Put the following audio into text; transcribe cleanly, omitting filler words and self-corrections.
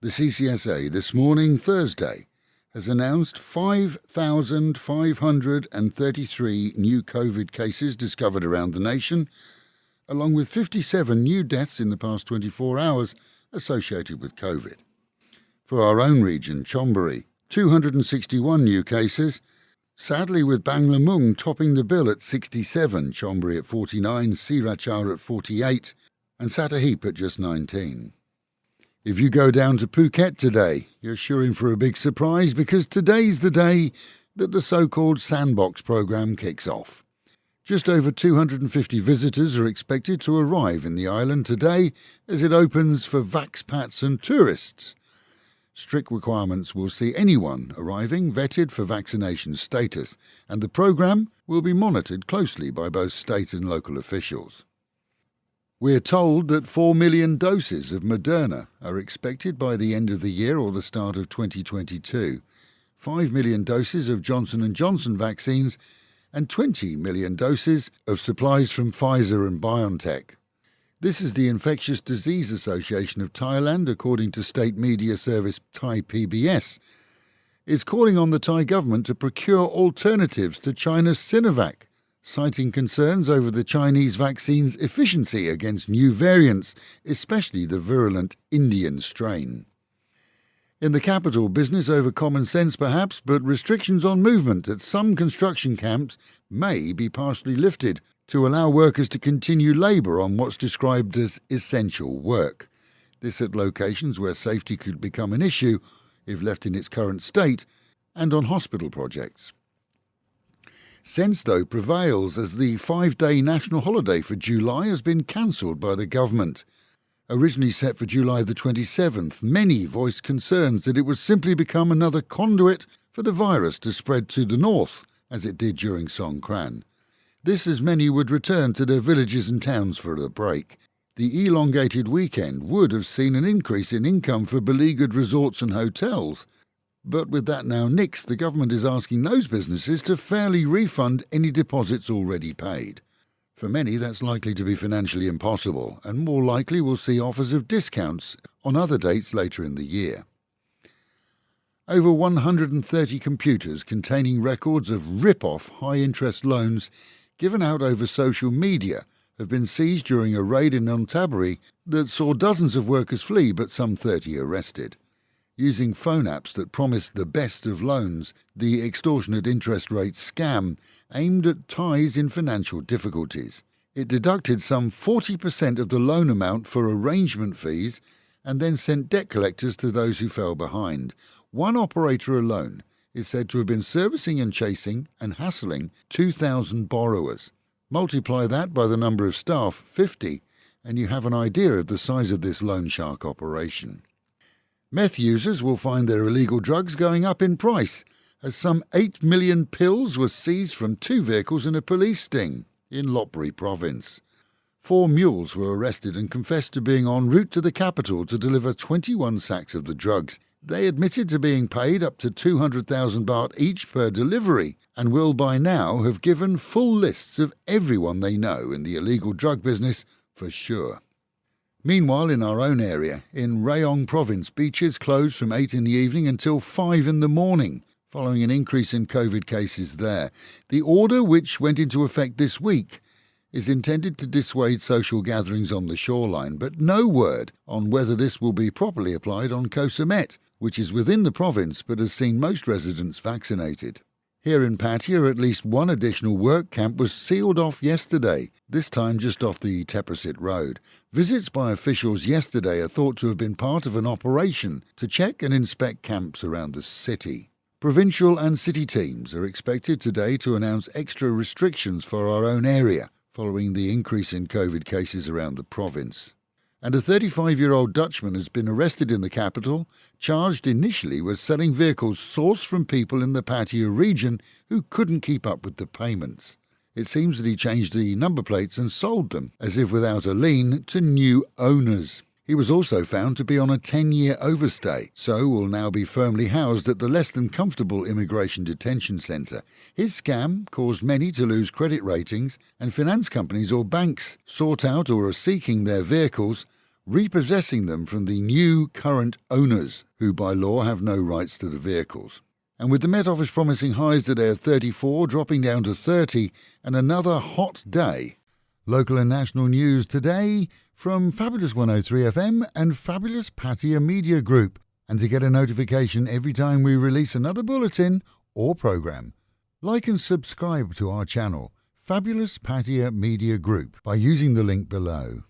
The CCSA this morning, Thursday, has announced 5,533 new COVID cases discovered around the nation, along with 57 new deaths in the past 24 hours associated with COVID. For our own region, Chonburi, 261 new cases, sadly with Banglamung topping the bill at 67, Chonburi at 49, Sirachar at 48 and Satahip at just 19. If you go down to Phuket today, you're sure in for a big surprise because today's the day that the so-called sandbox program kicks off. Just over 250 visitors are expected to arrive in the island today as it opens for vaxpats and tourists. Strict requirements will see anyone arriving vetted for vaccination status, and the program will be monitored closely by both state and local officials. We're told that 4 million doses of Moderna are expected by the end of the year or the start of 2022, 5 million doses of Johnson & Johnson vaccines and 20 million doses of supplies from Pfizer and BioNtech. This is the Infectious Disease Association of Thailand, according to state media service Thai PBS, is calling on the Thai government to procure alternatives to China's Sinovac, citing concerns over the Chinese vaccine's efficiency against new variants, especially the virulent Indian strain. In the capital, business over common sense perhaps, but restrictions on movement at some construction camps may be partially lifted to allow workers to continue labour on what's described as essential work. This at locations where safety could become an issue if left in its current state, and on hospital projects. Sense, though, prevails as the 5-day national holiday for July has been cancelled by the government. Originally set for July the 27th, many voiced concerns that it would simply become another conduit for the virus to spread to the north, as it did during Songkran. This as many would return to their villages and towns for a break. The elongated weekend would have seen an increase in income for beleaguered resorts and hotels. But with that now nixed, the government is asking those businesses to fairly refund any deposits already paid. For many, that's likely to be financially impossible, and more likely will see offers of discounts on other dates later in the year. Over 130 computers containing records of rip-off high-interest loans given out over social media have been seized during a raid in Chonburi that saw dozens of workers flee but some 30 arrested. Using phone apps that promised the best of loans, the extortionate interest rate scam aimed at Thais in financial difficulties. It deducted some 40% of the loan amount for arrangement fees and then sent debt collectors to those who fell behind. One operator alone is said to have been servicing and chasing and hassling 2,000 borrowers. Multiply that by the number of staff, 50, and you have an idea of the size of this loan shark operation. Meth users will find their illegal drugs going up in price, as some 8 million pills were seized from 2 vehicles in a police sting in Lop Buri province. 4 mules were arrested and confessed to being en route to the capital to deliver 21 sacks of the drugs. They admitted to being paid up to 200,000 baht each per delivery and will by now have given full lists of everyone they know in the illegal drug business for sure. Meanwhile, in our own area, in Rayong province, beaches closed from 8 in the evening until 5 in the morning, following an increase in COVID cases there. The order, which went into effect this week, is intended to dissuade social gatherings on the shoreline, but no word on whether this will be properly applied on Koh Samet, which is within the province but has seen most residents vaccinated. Here in Pattaya, at least one additional work camp was sealed off yesterday, this time just off the Teprasit Road. Visits by officials yesterday are thought to have been part of an operation to check and inspect camps around the city. Provincial and city teams are expected today to announce extra restrictions for our own area, following the increase in COVID cases around the province. And a 35-year-old Dutchman has been arrested in the capital, charged initially with selling vehicles sourced from people in the Pattaya region who couldn't keep up with the payments. It seems that he changed the number plates and sold them, as if without a lien, to new owners. He was also found to be on a 10-year overstay, so will now be firmly housed at the less-than-comfortable immigration detention centre. His scam caused many to lose credit ratings, and finance companies or banks sought out or are seeking their vehicles, repossessing them from the new current owners, who by law have no rights to the vehicles. And with the Met Office promising highs today of 34, dropping down to 30, and another hot day. Local and national news today from Fabulous 103 FM and Fabulous Pattaya Media Group. And to get a notification every time we release another bulletin or program, like and subscribe to our channel, Fabulous Pattaya Media Group, by using the link below.